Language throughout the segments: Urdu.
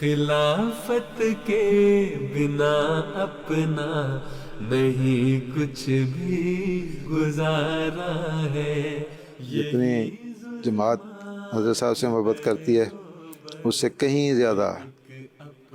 خلافت کے بنا اپنا نہیں کچھ بھی گزارا ہے. جتنی جماعت حضرت صاحب سے محبت کرتی ہے اس سے کہیں زیادہ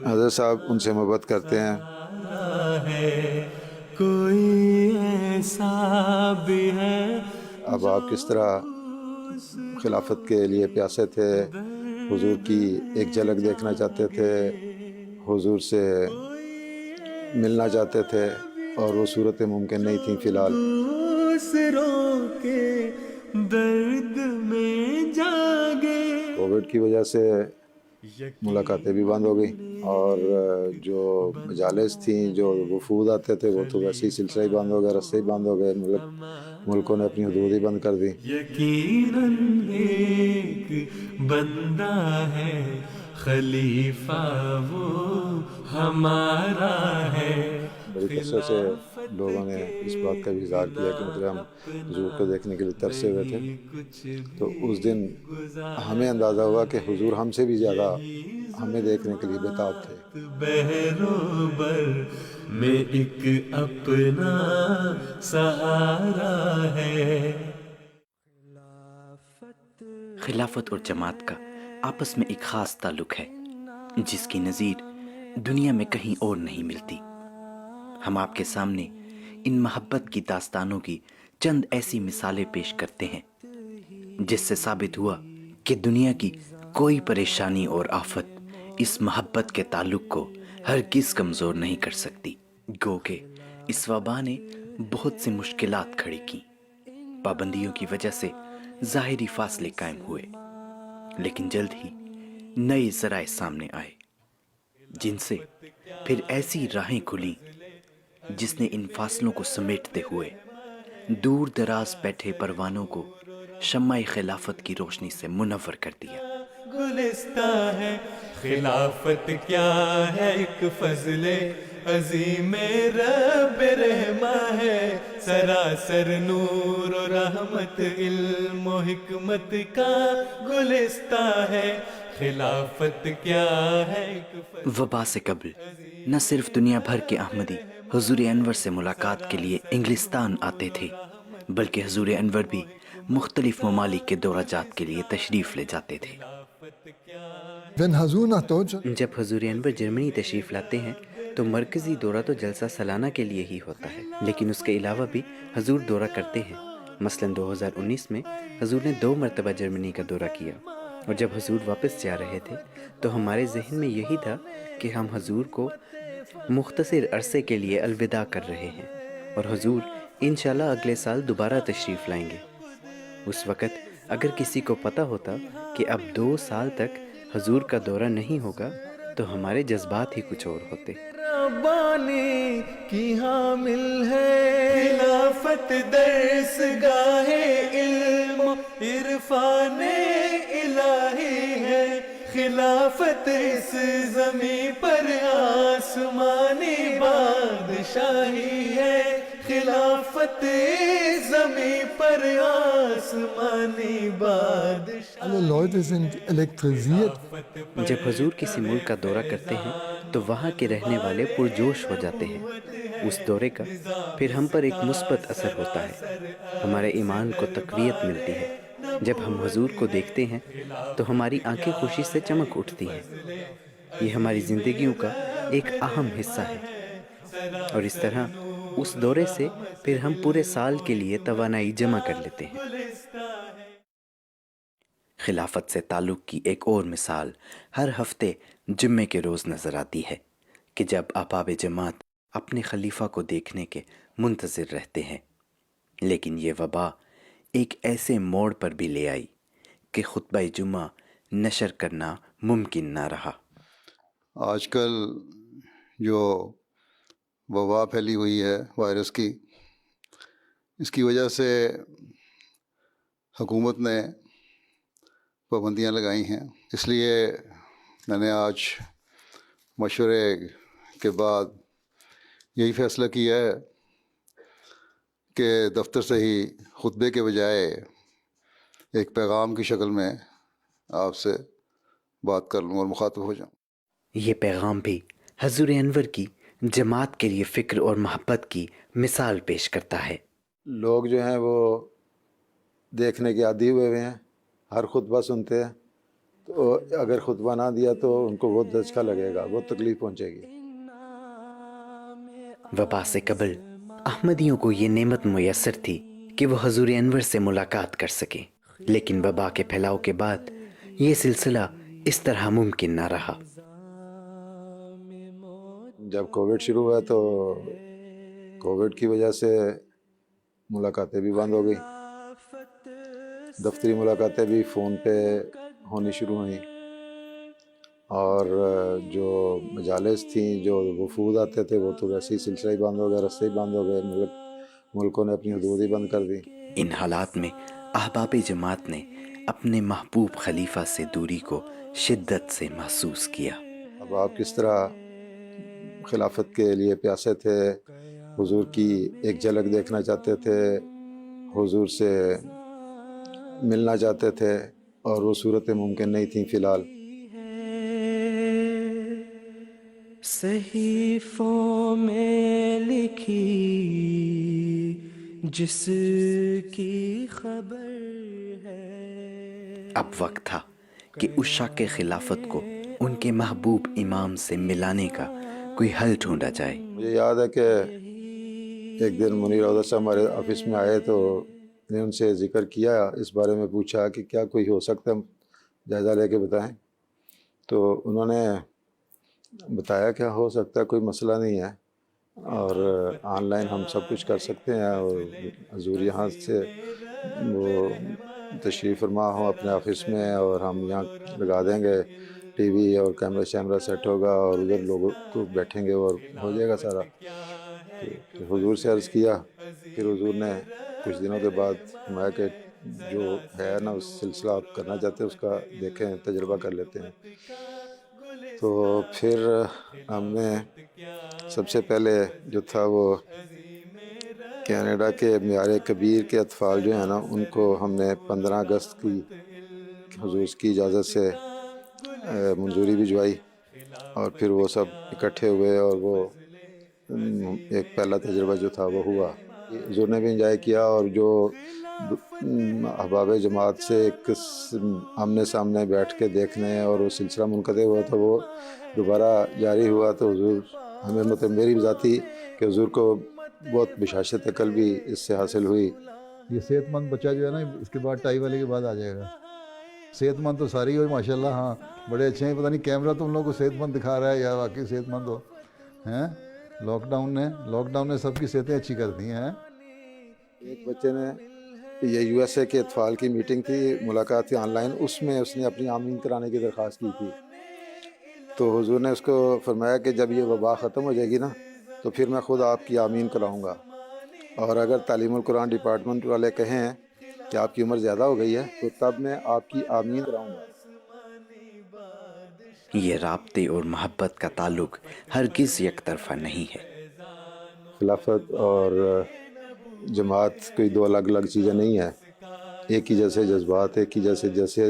حضرت صاحب ان سے محبت کرتے ہیں. ہے کوئی ایسا بھی ہے اب جو آپ کس طرح اس خلافت کے لیے پیاسے تھے، حضور کی ایک جھلک دیکھنا چاہتے تھے، حضور سے ملنا چاہتے تھے، اور وہ صورتیں ممکن نہیں تھیں فی الحال. دوسروں کے درد میں جاگے. کووڈ کی وجہ سے ملاقاتیں بھی بند ہو گئی، اور جو مجالس تھیں، جو وفود آتے تھے، وہ تو ویسے ہی سلسلہ ہی بند ہو گیا، رستے ہی بند ہو گئے، ملکوں نے اپنی حدود ہی بند کر دی. یقیناً ایک بندہ ہے خلیفہ وہ ہمارا ہے. بڑی کثرت سے لوگوں نے اس بات کا بھی اظہار کیا کہ مطلب ہم حضور کو دیکھنے کے لیے ترسے ہوئے تھے. تو اس دن ہمیں اندازہ ہوا کہ حضور ہم سے بھی زیادہ ہمیں دیکھنے کے لیے بےتاب تھے. بہروبر میں ایک اپنا سہارا ہے. خلافت اور جماعت کا آپس میں ایک خاص تعلق ہے جس کی نظیر دنیا میں کہیں اور نہیں ملتی. ہم آپ کے سامنے ان محبت کی داستانوں کی چند ایسی مثالیں پیش کرتے ہیں جس سے ثابت ہوا کہ دنیا کی کوئی پریشانی اور آفت اس محبت کے تعلق کو ہرگز کمزور نہیں کر سکتی. گو کہ اس وبا نے بہت سی مشکلات کھڑی کی. پابندیوں کی وجہ سے ظاہری فاصلے قائم ہوئے، لیکن جلد ہی نئے ذرائع سامنے آئے جن سے پھر ایسی راہیں کھلیں جس نے ان فاصلوں کو سمیٹتے ہوئے دور دراز بیٹھے پروانوں کو شمع خلافت کی روشنی سے منور کر دیا. گلستہ ہے خلافت کیا ہے ایک فضل عظیم رب رحمہ ہے. سراسر نور و رحمت علم و حکمت کا گلستہ ہے. خلافت کیا ہے ایک فضل. وبا سے قبل نہ صرف دنیا بھر کے احمدی حضور انور سے ملاقات کے لیے انگلستان آتے تھے، بلکہ حضور انور بھی مختلف ممالک کے دورہ جات کے لیے تشریف لے جاتے تھے. جب حضور انور جرمنی تشریف لاتے ہیں تو مرکزی دورہ تو جلسہ سالانہ کے لیے ہی ہوتا ہے، لیکن اس کے علاوہ بھی حضور دورہ کرتے ہیں. مثلاً 2019 میں حضور نے 2 مرتبہ جرمنی کا دورہ کیا، اور جب حضور واپس جا رہے تھے تو ہمارے ذہن میں یہی تھا کہ ہم حضور کو مختصر عرصے کے لیے الوداع کر رہے ہیں، اور حضور انشاءاللہ اگلے سال دوبارہ تشریف لائیں گے. اس وقت اگر کسی کو پتہ ہوتا کہ اب 2 سال تک حضور کا دورہ نہیں ہوگا تو ہمارے جذبات ہی کچھ اور ہوتے. ربانی کی حامل ہے خلافت درس گاہ علم و عرفان الہی ہے. خلافت اس زمیں پر آسمانی بادشاہی ہے. خلافت اس زمیں پر آسمانی بادشاہی. Alle Leute sind elektrisiert. جب حضور کسی ملک کا دورہ کرتے ہیں تو وہاں کے رہنے والے پرجوش ہو جاتے ہیں. اس دورے کا پھر ہم پر ایک مثبت اثر ہوتا ہے، ہمارے ایمان کو تقویت ملتی ہے. جب ہم حضور کو دیکھتے ہیں تو ہماری آنکھیں خوشی سے چمک اٹھتی ہیں. یہ ہماری زندگیوں کا ایک اہم حصہ ہے، اور اس طرح اس دورے سے پھر ہم پورے سال کے لیے توانائی جمع کر لیتے ہیں. خلافت سے تعلق کی ایک اور مثال ہر ہفتے جمعے کے روز نظر آتی ہے کہ جب احباب جماعت اپنے خلیفہ کو دیکھنے کے منتظر رہتے ہیں. لیکن یہ وبا ایک ایسے موڑ پر بھی لے آئی کہ خطبہ جمعہ نشر کرنا ممکن نہ رہا. آج کل جو وبا پھیلی ہوئی ہے وائرس کی، اس کی وجہ سے حکومت نے پابندیاں لگائی ہیں. اس لیے میں نے آج مشورے کے بعد یہی فیصلہ کیا ہے کہ دفتر سے ہی خطبے کے بجائے ایک پیغام کی شکل میں آپ سے بات کر لوں اور مخاطب ہو جاؤں. یہ پیغام بھی حضور انور کی جماعت کے لیے فکر اور محبت کی مثال پیش کرتا ہے۔ لوگ جو ہیں وہ دیکھنے کے عادی ہوئے ہیں، ہر خطبہ سنتے ہیں، تو اگر خطبہ نہ دیا تو ان کو بہت دھچکا لگے گا، بہت تکلیف پہنچے گی۔ وبا سے قبل احمدیوں کو یہ نعمت میسر تھی کہ وہ حضور انور سے ملاقات کر سکیں، لیکن وبا کے پھیلاؤ کے بعد یہ سلسلہ اس طرح ممکن نہ رہا۔ جب کووڈ شروع ہوا تو کووڈ کی وجہ سے ملاقاتیں بھی بند ہو گئی، دفتری ملاقاتیں بھی فون پہ ہونی شروع ہوئیں، اور جو مجالس تھیں، جو وفود آتے تھے، وہ تو ویسے ہی سلسلہ ہی بند ہو گیا، رستے ہی بند ہو گئے، ملکوں نے اپنی حدود ہی بند کر دی۔ ان حالات میں احباب جماعت نے اپنے محبوب خلیفہ سے دوری کو شدت سے محسوس کیا۔ اب آپ کس طرح خلافت کے لیے پیاسے تھے، حضور کی ایک جھلک دیکھنا چاہتے تھے، حضور سے ملنا چاہتے تھے، اور وہ صورتیں ممکن نہیں تھیں فی الحال۔ صحیفوں میں لکھی جس کی خبر ہے۔ اب وقت تھا کہ عشاق خلافت کو ان کے محبوب امام سے ملانے کا کوئی حل ڈھونڈا جائے۔ مجھے یاد ہے کہ ایک دن منیر عودہ صاحب ہمارے آفس میں آئے تو نے ان سے ذکر کیا، اس بارے میں پوچھا کہ کیا کوئی ہو سکتا ہے، جائزہ لے کے بتائیں۔ تو انہوں نے بتایا کہ ہو سکتا ہے، کوئی مسئلہ نہیں ہے، اور آن لائن ہم سب کچھ کر سکتے ہیں، اور حضور یہاں سے وہ تشریف فرما ہوں اپنے آفس میں، اور ہم یہاں لگا دیں گے ٹی وی اور کیمرہ شیمرہ سیٹ ہوگا، اور ادھر لوگوں کو بیٹھیں گے اور ہو جائے گا سارا۔ تو حضور سے عرض کیا، پھر حضور نے کچھ دنوں کے بعد فرمایا کہ جو ہے نا اس سلسلہ آپ کرنا چاہتے ہیں اس کا دیکھیں، تجربہ کر لیتے ہیں۔ تو پھر ہم نے سب سے پہلے جو تھا وہ کینیڈا کے معیار کبیر کے اطفال جو ہیں نا، ان کو ہم نے 15 اگست کی حضور کی اجازت سے منظوری بھجوائی، اور پھر وہ سب اکٹھے ہوئے، اور وہ ایک پہلا تجربہ جو تھا وہ ہوا۔ حضور نے بھی انجوائے کیا، اور جو احباب جماعت سے ایک آمنے سامنے بیٹھ کے دیکھنے اور وہ سلسلہ منقطع ہوا تھا، وہ دوبارہ جاری ہوا۔ تو حضور ہمیں، مطلب میری ذاتی کہ حضور کو بہت بشاشت عقل بھی اس سے حاصل ہوئی۔ یہ صحت مند بچہ جو ہے نا، اس کے بعد 2.5 والے کے بعد آ جائے گا۔ صحت مند تو ساری ہوئی ماشاء اللہ، ہاں بڑے اچھے ہیں، پتہ نہیں کیمرہ تو ان لوگوں کو صحت مند دکھا رہا ہے یا واقعی صحت مند ہو ہیں۔ لاک ڈاؤن نے سب کی صحتیں اچھی کر دی ہیں۔ ایک بچے نے، یہ یو ایس اے کے اطفال کی میٹنگ تھی، ملاقات تھی آن لائن، اس میں اس نے اپنی آمین کرانے کی درخواست کی تھی۔ تو حضور نے اس کو فرمایا کہ جب یہ وبا ختم ہو جائے گی نا تو پھر میں خود آپ کی آمین کراؤں گا، اور اگر تعلیم القرآن ڈپارٹمنٹ والے کہیں کہ آپ کی عمر زیادہ ہو گئی ہے تو تب میں آپ کی آمین کراؤں گا۔ یہ رابطے اور محبت کا تعلق ہرگز یک طرفہ نہیں ہے۔ خلافت اور جماعت کوئی دو الگ الگ چیزیں نہیں ہیں، ایک ہی جیسے جذبات، ایک ہی جیسے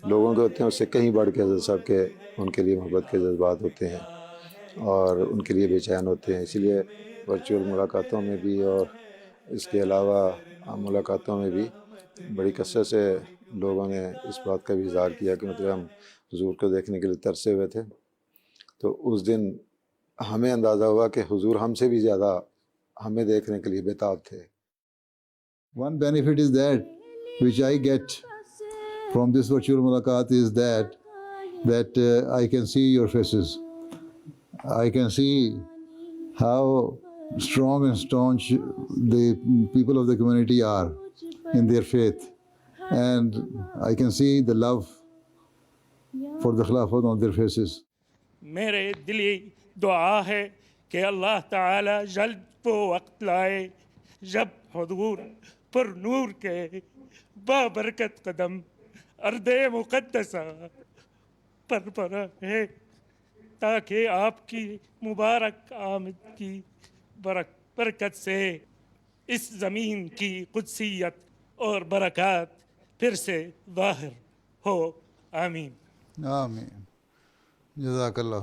لوگوں کے ہوتے ہیں، اس سے کہیں بڑھ کے حضرت صاحب کے ان کے لیے محبت کے جذبات ہوتے ہیں اور ان کے لیے بے چین ہوتے ہیں۔ اسی لیے ورچوئل ملاقاتوں میں بھی اور اس کے علاوہ ملاقاتوں میں بھی بڑی کثرت سے لوگوں نے اس بات کا بھی اظہار کیا کہ مطلب ہم حضور کو دیکھنے کے لیے ترسے ہوئے تھے۔ تو اس دن ہمیں اندازہ ہوا کہ حضور ہم سے بھی زیادہ ہمیں دیکھنے کے لیے بےتاب تھے۔ One benefit is that which I get from this virtual mulaqat is that I can see your faces. I can see how strong and staunch the people of the community are in their faith, and I can see the love for the Khilafat on their faces. میرے دلی دعا ہے کہ اللہ تعالی جلد وہ وقت لائے جب حضور پر نور کے بابرکت قدم ارض مقدسہ پر رہے، تاکہ آپ کی مبارک آمد کی برکت سے اس زمین کی قدسیت اور برکات پھر سے ظاہر ہو۔ آمین۔ آمین، جزاک اللہ۔